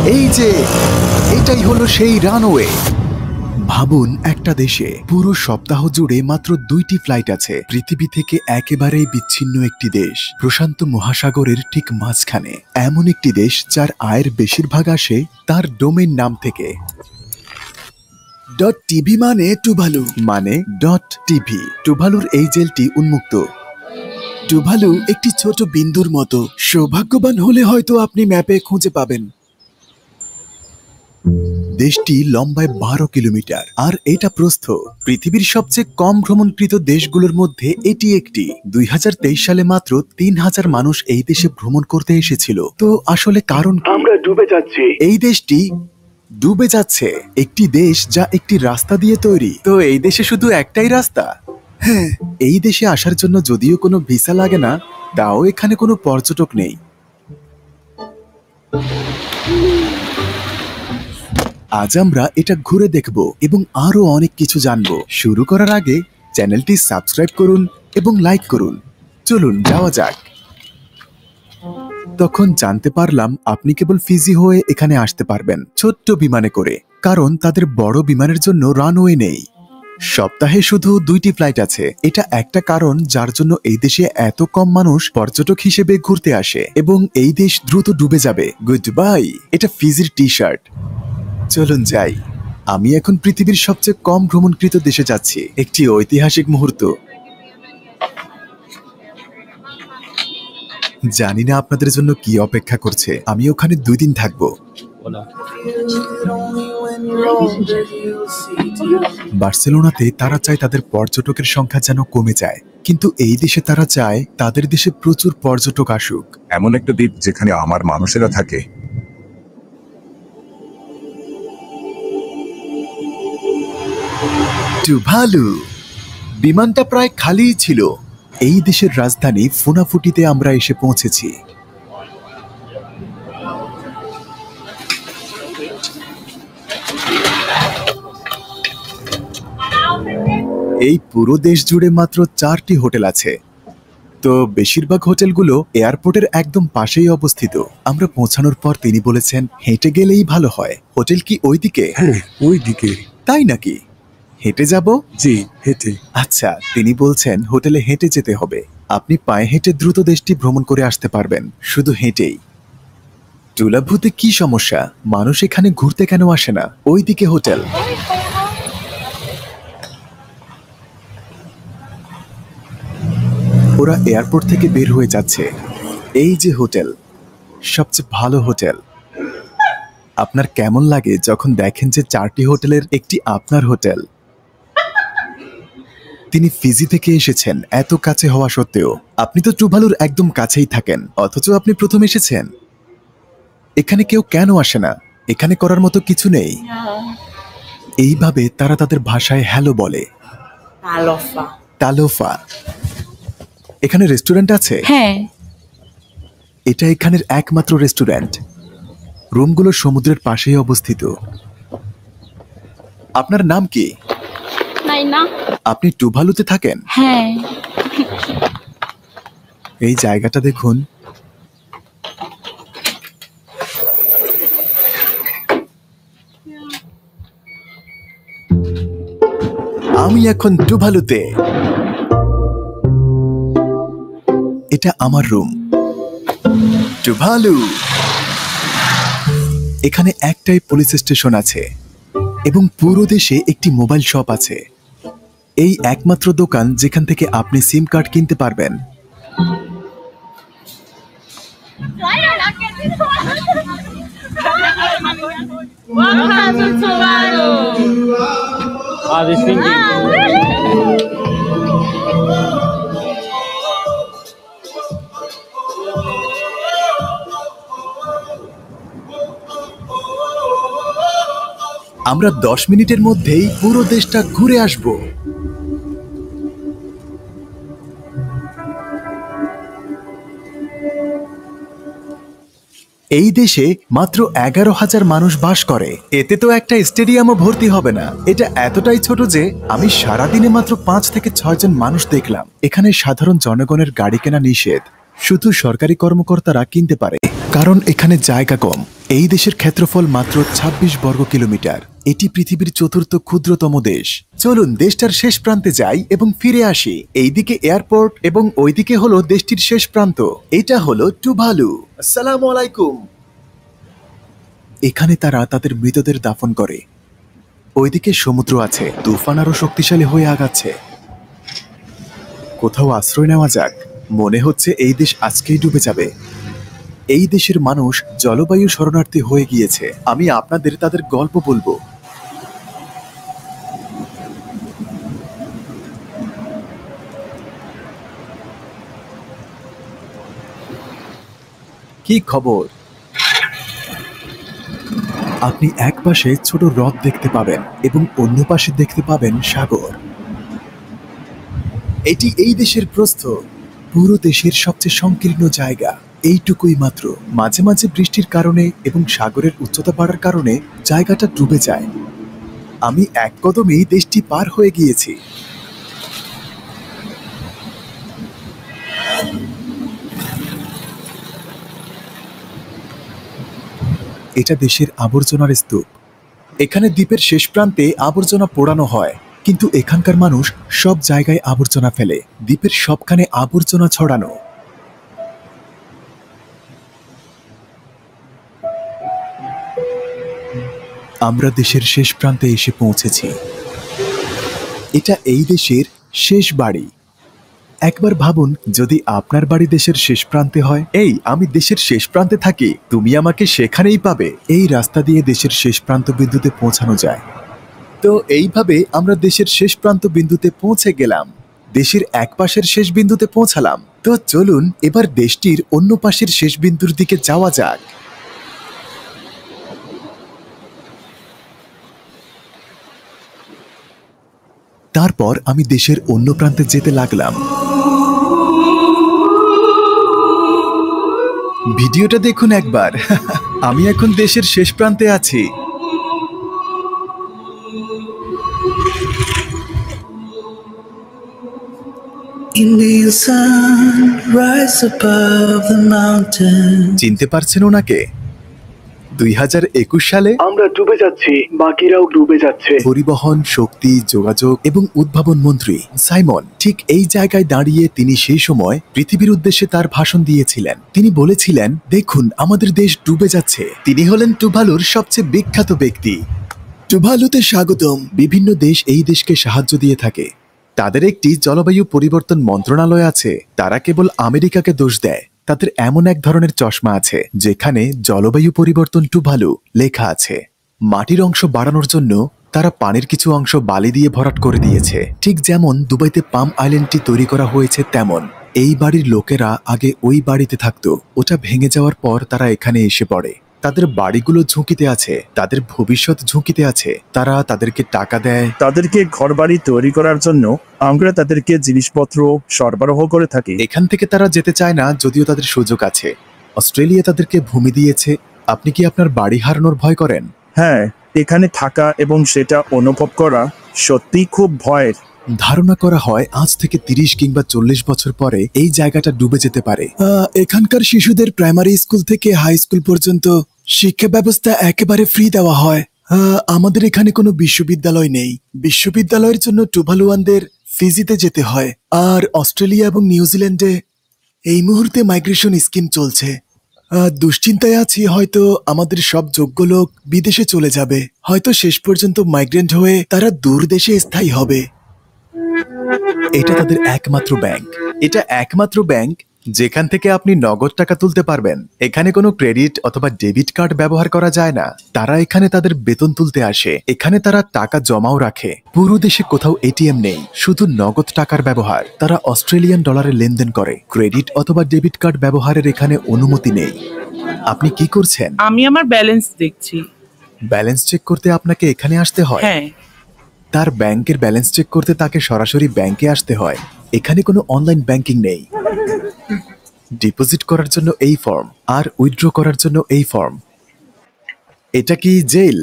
এই যে এটাই হলো সেই রানওয়ে। ভাবুন, একটা দেশে পুরো সপ্তাহ জুড়ে মাত্র 2টি ফ্লাইট আছে। পৃথিবী থেকে একেবারেই বিচ্ছিন্ন একটি দেশ, প্রশান্ত মহাসাগরের ঠিক মাঝখানে। এমন একটি দেশ যার আয়ের বেশিরভাগ আসে তার ডোমেইন নাম থেকে। .tv মানে টুভালু, মানে .tv। টুভালুর এই জেলটি উন্মুক্ত। টুভালু একটি ছোট বিন্দুর মতো। সৌভাগ্যবান হলে হয়তো আপনি ম্যাপে খুঁজে পাবেন। দেশটি লম্বায় 12 কিলোমিটার আর এটা প্রস্থ। পৃথিবীর সবচেয়ে কম ভ্রমণকৃত দেশগুলোর মধ্যে এটি একটি। 2023 সালে মাত্র 3000 মানুষ এই দেশে ভ্রমণ করতে এসেছিল। তো আসলে কারণ কি? আমরা ডুবে যাচ্ছি। এই দেশটি ডুবে যাচ্ছে। একটি দেশ যা একটি রাস্তা দিয়ে তৈরি। তো এই দেশে শুধু একটাই রাস্তা? হ্যাঁ, এই দেশে আসার জন্য যদিও কোনো ভিসা লাগে না, তাও এখানে কোনো পর্যটক নেই। আজ আমরা এটা ঘুরে দেখব এবং আরো অনেক কিছু জানবো। শুরু করার আগে চ্যানেলটি সাবস্ক্রাইব করুন এবং লাইক করুন। চলুন যাওয়া যাক। তখন জানতে পারলাম আপনি কেবল ফিজি হয়ে এখানে আসতে পারবেন ছোট্ট বিমানে করে, কারণ তাদের বড় বিমানের জন্য রানওয়ে নেই। সপ্তাহে শুধু 2টি ফ্লাইট আছে। এটা একটা কারণ যার জন্য এই দেশে এত কম মানুষ পর্যটক হিসেবে ঘুরতে আসে। এবং এই দেশ দ্রুত ডুবে যাবে। Good bye. এটা ফিজির টি-শার্ট। চলুন যাই। আমি এখন পৃথিবীর সবচেয়ে কম ভ্রমণকৃত দেশে যাচ্ছি। একটি ঐতিহাসিক মুহূর্ত। জানি না আপনাদের জন্য কি অপেক্ষা করছে। আমি ওখানে 2 দিন থাকবো। বার্সেলোনাতে তারা চায় তাদের পর্যটকের সংখ্যা যেন কমে যায়, কিন্তু এই দেশে তারা চায় তাদের দেশে প্রচুর পর্যটক আসুক। এমন একটা দ্বীপ যেখানে আমার মানুষেরা থাকে। টুভালু। বিমানটা প্রায় খালিই ছিল। এই দেশের রাজধানী ফুনাফুটিতে আমরা এসে পৌঁছেছি। এই পুরো দেশ জুড়ে মাত্র 4টি হোটেল আছে। তো বেশিরভাগ হোটেলগুলো এয়ারপোর্টের একদম পাশেই অবস্থিত। আমরা পৌঁছানোর পর তিনি বলেছেন হেঁটে গেলেই ভালো হয়। হোটেল কি ওইদিকে? হ্যাঁ, ওইদিকে। তাই নাকি? হেঁটে যাব? জি, হেঁটে। আচ্ছা, তিনি বলছেন হোটেলে হেঁটে যেতে হবে। আপনি পায়ে হেঁটে দ্রুত দেশটি ভ্রমণ করে আসতে পারবেন, শুধু হেঁটেই। টুলাভুতে কি সমস্যা? মানুষ এখানে ঘুরতে কেন আসে না? ওইদিকে হোটেল। ওরা এয়ারপোর্ট থেকে বের হয়ে যাচ্ছে। এই যে হোটেল, সবচেয়ে ভালো হোটেল। আপনার কেমন লাগে যখন দেখেন যে 4টি হোটেলের একটি আপনার হোটেল? তিনি ফিজি থেকে এসেছেন, এত কাছে হওয়া সত্ত্বেও। আপনি তো টুভালুর একদম কাছেই থাকেন, অথচ আপনি প্রথম এসেছেন। এখানে কেউ কেন আসে না? এখানে করার মতো কিছু নেই। এইভাবে তারা তাদের ভাষায় হ্যালো বলে। তালোফা। এখানে রেস্টুরেন্ট আছে? হ্যাঁ, এটা এখানের একমাত্র রেস্টুরেন্ট। রুমগুলো সমুদ্রের পাশেই অবস্থিত। আপনার নাম কি? নাইনা। আপনি টুভালুতে থাকেন? হ্যাঁ। এই জায়গাটা দেখুন। আমি এখন টুভালুতে। এটা আমার রুম। টুভালু। এখানে একটাই পুলিশ স্টেশন আছে এবং পুরো দেশে একটি মোবাইল শপ আছে। এই একমাত্র দোকান যেখান থেকে আপনি সিম কার্ড কিনতে পারবেন। আমরা 10 মিনিটের মধ্যেই পুরো দেশটা ঘুরে আসব। এই দেশে মাত্র 11,000 মানুষ বাস করে। এতে তো একটা স্টেডিয়ামও ভর্তি হবে না। এটা এতটাই ছোট যে আমি সারাদিনে মাত্র 5 থেকে 6 জন মানুষ দেখলাম। এখানে সাধারণ জনগণের গাড়ি কেনা নিষেধ, শুধু সরকারি কর্মকর্তারা কিনতে পারে, কারণ এখানে জায়গা কম। এই দেশের ক্ষেত্রফল মাত্র ২৬ বর্গ কিলোমিটার। এটি পৃথিবীর চতুর্থ ক্ষুদ্রতম দেশ। চলুন দেশটার শেষ প্রান্তে যাই এবং ফিরে আসি। এইদিকে এয়ারপোর্ট এবং ওইদিকে হলো দেশটির শেষ প্রান্ত। এটা হলো টুভালু। আসসালামু আলাইকুম। এখানে তারা তাদের মৃতদের দাফন করে। ওইদিকে সমুদ্র আছে, তুফান আরো শক্তিশালী হয়ে আগাচ্ছে। কোথাও আশ্রয় নেওয়া যাক। মনে হচ্ছে এই দেশ আজকেই ডুবে যাবে। এই দেশের মানুষ জলবায়ু শরণার্থী হয়ে গিয়েছে। আমি আপনাদের তাদের গল্প বলবো। কি খবর? আপনি এক পাশে ছোট হ্রদ দেখতে পাবেন এবং অন্য পাশে দেখতে পাবেন সাগর। এটি এই দেশের প্রস্থ, পুরো দেশের সবচেয়ে সংকীর্ণ জায়গা। এইটুকুই মাত্র। মাঝে মাঝে বৃষ্টির কারণে এবং সাগরের উচ্চতা বাড়ার কারণে জায়গাটা ডুবে যায়। আমি এক কদমেই দেশটি পার হয়ে গিয়েছি। এটা দেশের আবর্জনার স্তূপ। এখানে দ্বীপের শেষ প্রান্তে আবর্জনা পোড়ানো হয়, কিন্তু এখানকার মানুষ সব জায়গায় আবর্জনা ফেলে। দ্বীপের সবখানে আবর্জনা ছড়ানো। আমরা দেশের শেষ প্রান্তে এসে পৌঁছেছি। এটা এই দেশের শেষ বাড়ি। একবার ভাবুন, যদি আপনার বাড়ি দেশের শেষ প্রান্তে হয়। আমি দেশের শেষ প্রান্তে থাকি, তুমি আমাকে সেখানেই পাবে। এই রাস্তা দিয়ে দেশের শেষ প্রান্ত বিন্দুতে পৌঁছানো যায়। তো এইভাবে আমরা দেশের শেষ প্রান্ত বিন্দুতে পৌঁছে গেলাম। দেশের এক পাশের শেষ বিন্দুতে পৌঁছালাম। তো চলুন এবার দেশটির অন্য পাশের শেষ বিন্দুর দিকে যাওয়া যাক। তারপর আমি দেশের অন্য প্রান্তে যেতে লাগলাম। ভিডিওটা দেখুন একবার। আমি এখন দেশের শেষ প্রান্তে আছি। Indian sun rise above the mountain. চিনতে পারছেন ওনাকে? 2021 সালে আমরা ডুবে যাচ্ছি, বাকিরাও ডুবে যাচ্ছে। পরিবহন, শক্তি, যোগাযোগ এবং উদ্ভাবন মন্ত্রী সাইমন ঠিক এই জায়গায় দাঁড়িয়ে তিনি সেই সময় পৃথিবীর উদ্দেশ্যে তার ভাষণ দিয়েছিলেন। তিনি বলেছিলেন, দেখুন আমাদের দেশ ডুবে যাচ্ছে। তিনি হলেন টুভালুর সবচেয়ে বিখ্যাত ব্যক্তি। টুভালুতে স্বাগতম। বিভিন্ন দেশ এই দেশকে সাহায্য দিয়ে থাকে। তাদের একটি জলবায়ু পরিবর্তন মন্ত্রণালয় আছে। তারা কেবল আমেরিকাকে দোষ দেয়। তাদের এমন এক ধরনের চশমা আছে যেখানে জলবায়ু পরিবর্তন টুভালু লেখা আছে। মাটির অংশ বাড়ানোর জন্য তারা পানির কিছু অংশ বালি দিয়ে ভরাট করে দিয়েছে। ঠিক যেমন দুবাইতে পাম আইল্যান্ডটি তৈরি করা হয়েছে তেমন। এই বাড়ির লোকেরা আগে ওই বাড়িতে থাকতো। ওটা ভেঙে যাওয়ার পর তারা এখানে এসে পড়ে। তাদের বাড়িগুলো ঝুঁকিতে আছে, তাদের ভবিষ্যৎ ঝুঁকিতে আছে। তারা তাদেরকে টাকা দেয়। তাদেরকে ঘরবাড়ি তৈরি করার জন্য আমরা তাদেরকে জিনিসপত্র সরবরাহ করে থাকি। এখান থেকে তারা যেতে চায় না, যদিও তাদের সুযোগ আছে। অস্ট্রেলিয়া তাদেরকে ভূমি দিয়েছে। আপনি কি আপনার বাড়ি হারানোর ভয় করেন? হ্যাঁ, এখানে থাকা এবং সেটা অনুভব করা সত্যি খুব ভয়ের। ধারণা করা হয় আজ থেকে 30 কিংবা 40 বছর পরে এই জায়গাটা ডুবে যেতে পারে। এখানকার শিশুদের প্রাইমারি স্কুল থেকে হাই স্কুল পর্যন্ত শিক্ষা ব্যবস্থা একেবারে ফ্রি দেওয়া হয়। আমাদের এখানে কোনো বিশ্ববিদ্যালয় নেই। বিশ্ববিদ্যালয়ের জন্য টুভালুয়ানদের ফিজিতে যেতে হয়। আর অস্ট্রেলিয়া এবং নিউজিল্যান্ডে এই মুহূর্তে মাইগ্রেশন স্কিম চলছে। দুশ্চিন্তায় আছি, হয়তো আমাদের সব যোগ্য লোক বিদেশে চলে যাবে। হয়তো শেষ পর্যন্ত মাইগ্রেন্ট হয়ে তারা দূর দেশে স্থায়ী হবে। এটা তাদের একমাত্র ব্যাংক। এটা একমাত্র ব্যাংক যেখান থেকে আপনি নগদ টাকা তুলতে পারবেন। এখানে কোনো ক্রেডিট অথবা ডেবিট কার্ড ব্যবহার করা যায় না। তারা এখানে তাদের বেতন তুলতে আসে। এখানে তারা টাকা জমাও রাখে। পুরো দেশে কোথাও এটিএম নেই, শুধু নগদ টাকার ব্যবহার। তারা অস্ট্রেলিয়ান ডলারে লেনদেন করে। ক্রেডিট অথবা ডেবিট কার্ড ব্যবহারের এখানে অনুমতি নেই। আপনি কি করছেন? আমি আমার ব্যালেন্স দেখছি। ব্যালেন্স চেক করতে আপনাকে এখানে আসতে হয়? হ্যাঁ। তার ব্যাংকের ব্যালেন্স চেক করতে তাকে সরাসরি ব্যাংকে আসতে হয়। এখানে কোনো অনলাইন ব্যাংকিং নেই। ডিপোজিট করার জন্য এই ফর্ম, আর উইথড্র করার জন্য এই ফর্ম। এটা কি জেল?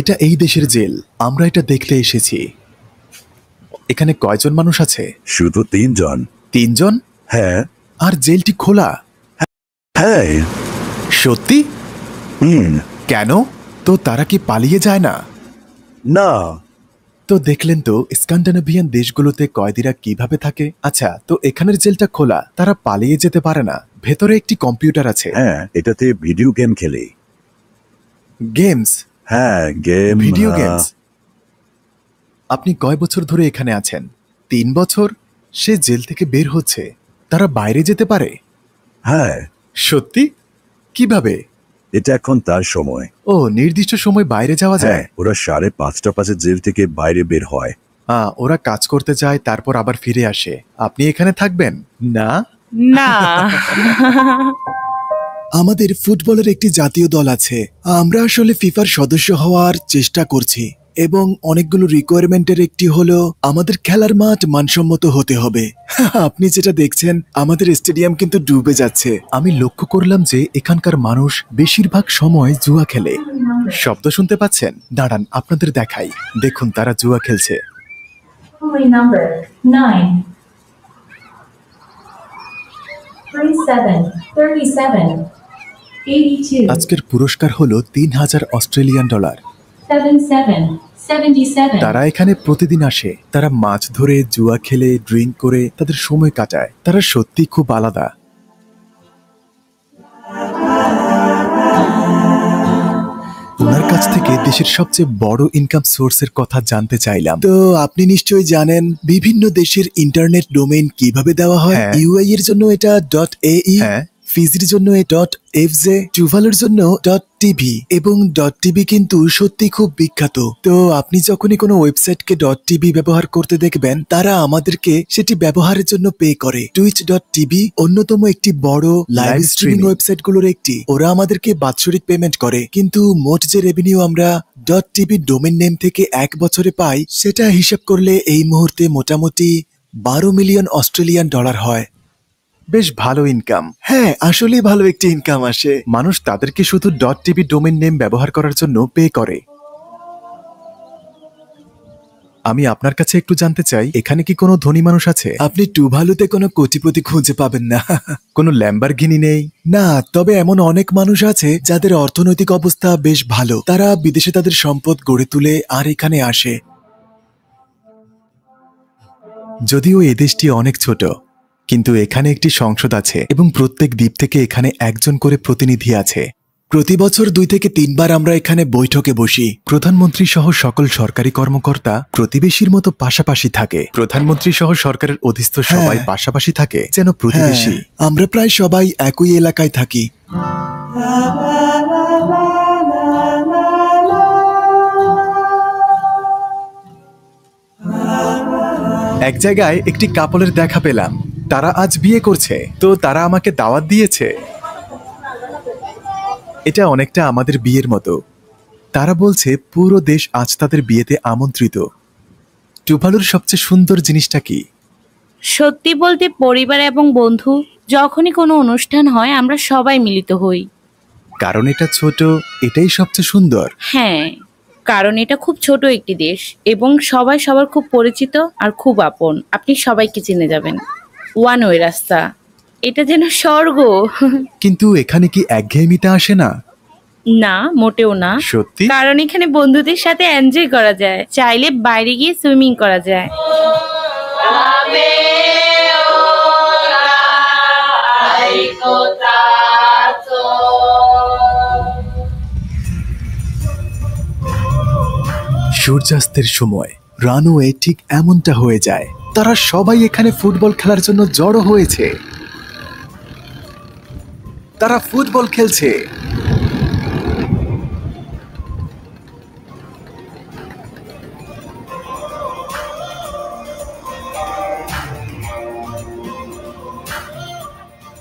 এটা এই দেশের জেল। আমরা এটা দেখতে এসেছি। এখানে কয়জন মানুষ আছে? শুধু 3 জন। 3 জন? হ্যাঁ। আর জেলটি খোলা? হ্যাঁ। সত্যি? কেন? তো তারা কি পালিয়ে যায় না? না, তো দেখলেন তো স্ক্যান্ডিনেভিয়ান দেশগুলোতে কয়েদিরা কিভাবে থাকে। আচ্ছা, তো এখানের জেলটা খোলা, তারা পালিয়ে যেতে পারে না। ভেতরে একটি কম্পিউটার আছে। হ্যাঁ, এটাতে ভিডিও গেম খেলে। গেমস? হ্যাঁ, গেম, ভিডিও গেমস। আপনি কয় বছর ধরে এখানে আছেন? 3 বছর। সে জেল থেকে বের হচ্ছে, তারা বাইরে যেতে পারে? হ্যাঁ। সত্যি? কিভাবে? এটা এখন তার সময়। ও, নির্দিষ্ট সময় বাইরে যাওয়া হ্যাঁ, যায়? ওরা 5:30 বাজে জেল থেকে বাইরে বের হয়। ওরা কাজ করতে যায়, তারপর আবার ফিরে আসে। আপনি এখানে থাকবেন না? না। আমাদের ফুটবলের একটি জাতীয় দল আছে। আমরা আসলে ফিফার সদস্য হওয়ার চেষ্টা করছি এবং অনেকগুলো রিকোয়ারমেন্টের একটি হলো আমাদের খেলার মাঠ মানসম্মত হতে হবে। আপনি যেটা দেখছেন, আমাদের স্টেডিয়াম কিন্তু ডুবে যাচ্ছে। আমি লক্ষ্য করলাম যে এখানকার মানুষ বেশিরভাগ সময় জুয়া খেলে। শব্দ শুনতে পাচ্ছেন? দাঁড়ান, আপনাদের দেখাই। দেখুন, তারা জুয়া খেলছে। Only number 9. 37, 37, 82, আজকের পুরস্কার হলো $3000 77, 77. তারা এখানে প্রতিদিন আসে। তারা মাছ ধরে, জুয়া খেলে, ড্রিঙ্ক করে তাদের সময় কাটায়। তারা সত্যি খুব আলাদা। ওনার কাছ থেকে দেশের সবচেয়ে বড় ইনকাম সোর্সের কথা জানতে চাইলাম। তো আপনি নিশ্চয়ই জানেন বিভিন্ন দেশের ইন্টারনেট ডোমেইন কিভাবে দেওয়া হয়। ইউএই এর জন্য এটা .ae, ফিজির জন্য .fj, টুভালের জন্য .tv এবং .tv কিন্তু সত্যি খুব বিখ্যাত। তো আপনি যখনই কোনো ওয়েবসাইটকে .tv ব্যবহার করতে দেখবেন, তারা আমাদেরকে সেটি ব্যবহারের জন্য পে করে। twitch.tv অন্যতম একটি বড় লাইভ স্ট্রিমিং ওয়েবসাইটগুলোর একটি। ওরা আমাদেরকে বাৎসরিক পেমেন্ট করে, কিন্তু মোট যে রেভিনিউ আমরা .tv ডোমেইন নেম থেকে 1 বছরে পাই, সেটা হিসাব করলে এই মুহূর্তে মোটামুটি $12 মিলিয়ন হয়। বেশ ভালো ইনকাম। হ্যাঁ, আসলে ভালো একটি ইনকাম আসে। মানুষ তাদেরকে শুধু .tv ডোমেইন নেম ব্যবহার করার জন্য পে করে। আমি আপনার কাছে একটু জানতে চাই, এখানে কি কোনো ধনী মানুষ আছে? আপনি টুভালুতে কোনো কোটিপতি খুঁজে পাবেন না। কোনো ল্যাম্বরগিনি নেই? না, তবে এমন অনেক মানুষ আছে যাদের অর্থনৈতিক অবস্থা বেশ ভালো। তারা বিদেশে তাদের সম্পদ গড়ে তুলে আর এখানে আসে। যদিও এই দেশটি অনেক ছোট, কিন্তু এখানে একটি সংসদ আছে এবং প্রত্যেক দ্বীপ থেকে এখানে একজন করে প্রতিনিধি আছে। প্রতি বছর 2 থেকে 3 বার আমরা এখানে বৈঠকে বসি। প্রধানমন্ত্রী সহ সকল সরকারি কর্মকর্তা প্রতিবেশীর মতো পাশাপাশি থাকে। প্রধানমন্ত্রী সহ সরকারের অধীস্থ সবাই পাশাপাশি থাকে, যেন প্রতিবেশী। আমরা প্রায় সবাই একই এলাকায় থাকি। এক জায়গায় একটি কাপলের দেখা পেলাম। তারা আজ বিয়ে করছে, তো তারা আমাকে দাওয়াত দিয়েছে। এটা অনেকটা আমাদের বিয়ের মতো। তারা বলছে পুরো দেশ আজ তাদের বিয়েতে আমন্ত্রিত। টুভালুর সবচেয়ে সুন্দর জিনিসটা কি? সত্যি বলতে পরিবার এবং বন্ধু যখনই কোনো অনুষ্ঠান হয় আমরা সবাই মিলিত হই। কারণ এটা ছোট, এটাই সবচেয়ে সুন্দর। হ্যাঁ, কারণ এটা খুব ছোট একটি দেশ এবং সবাই সবার খুব পরিচিত আর খুব আপন। আপনি সবাইকে চিনে যাবেন। ওয়ান ওয়ে রাস্তা, এটা যেন স্বর্গ। কিন্তু এখানে কি একঘেয়েমিতে আসে না? না, মোটেও না। সত্যি? কারণ এখানে বন্ধুদের সাথে এনজয় করা যায়, চাইলে বাইরে গিয়ে সুইমিং করা যায়। সূর্যাস্তের সময় রানওয়ে ঠিক এমনটা হয়ে যায়। তারা সবাই এখানে ফুটবল খেলার জন্য জড়ো হয়েছে। তারা ফুটবল খেলছে।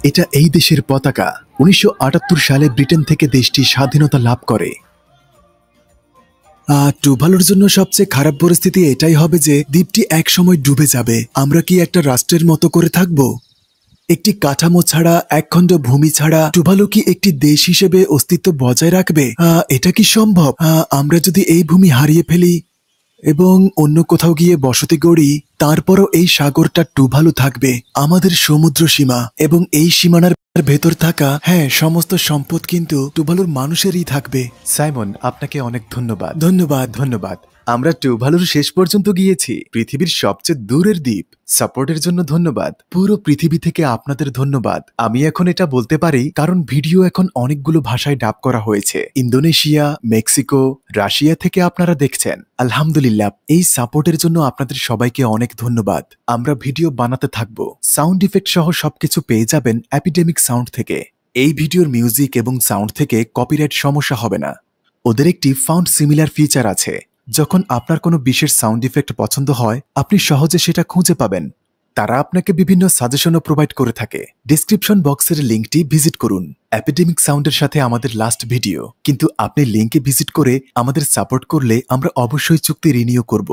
এটা এই দেশের পতাকা। 1978 সালে ব্রিটেন থেকে দেশটি স্বাধীনতা লাভ করে। টুভালুর জন্য সবচেয়ে খারাপ পরিস্থিতি এটাই হবে যে দ্বীপটি এক সময় ডুবে যাবে। আমরা কি একটা রাষ্ট্রের মতো করে থাকব? একটি কাঠামো ছাড়া, একখণ্ড ভূমি ছাড়া টুভালু কি একটি দেশ হিসেবে অস্তিত্ব বজায় রাখবে? এটা কি সম্ভব? আমরা যদি এই ভূমি হারিয়ে ফেলি, এবং অন্য কোথাও গিয়ে বসতি গড়ি, তারপরও এই সাগরটা টুভালু থাকবে আমাদের সমুদ্র সীমা, এবং এই সীমানার ভেতর থাকা সমস্ত সম্পদ কিন্তু টুভালুর মানুষেরই থাকবে। সাইমন, আপনাকে অনেক ধন্যবাদ। ধন্যবাদ ধন্যবাদ। আমরা টুভালুর শেষ পর্যন্ত গিয়েছি, পৃথিবীর সবচেয়ে দূরের দ্বীপ। সাপোর্টের জন্য ধন্যবাদ। পুরো পৃথিবী থেকে আপনাদের ধন্যবাদ। আমি এখন এটা বলতে পারি কারণ ভিডিও এখন অনেকগুলো ভাষায় ডাব করা হয়েছে। ইন্দোনেশিয়া, মেক্সিকো, রাশিয়া থেকে আপনারা দেখছেন। আলহামদুলিল্লাহ, এই সাপোর্টের জন্য আপনাদের সবাইকে অনেক ধন্যবাদ। আমরা ভিডিও বানাতে থাকবো। সাউন্ড ইফেক্ট সহ সবকিছু পেয়ে যাবেন এপিডেমিক সাউন্ড থেকে। এই ভিডিওর মিউজিক এবং সাউন্ড থেকে কপিরাইট সমস্যা হবে না। ওদের একটি ফাউন্ড সিমিলার ফিচার আছে। যখন আপনার কোনো বিশেষ সাউন্ড ইফেক্ট পছন্দ হয়, আপনি সহজে সেটা খুঁজে পাবেন। তারা আপনাকে বিভিন্ন সাজেশনও প্রোভাইড করে থাকে। ডেসক্রিপশন বক্সের লিঙ্কটি ভিজিট করুন। এপিডেমিক সাউন্ডের সাথে আমাদের লাস্ট ভিডিও, কিন্তু আপনি লিঙ্কে ভিজিট করে আমাদের সাপোর্ট করলে আমরা অবশ্যই চুক্তি রিনিউ করব।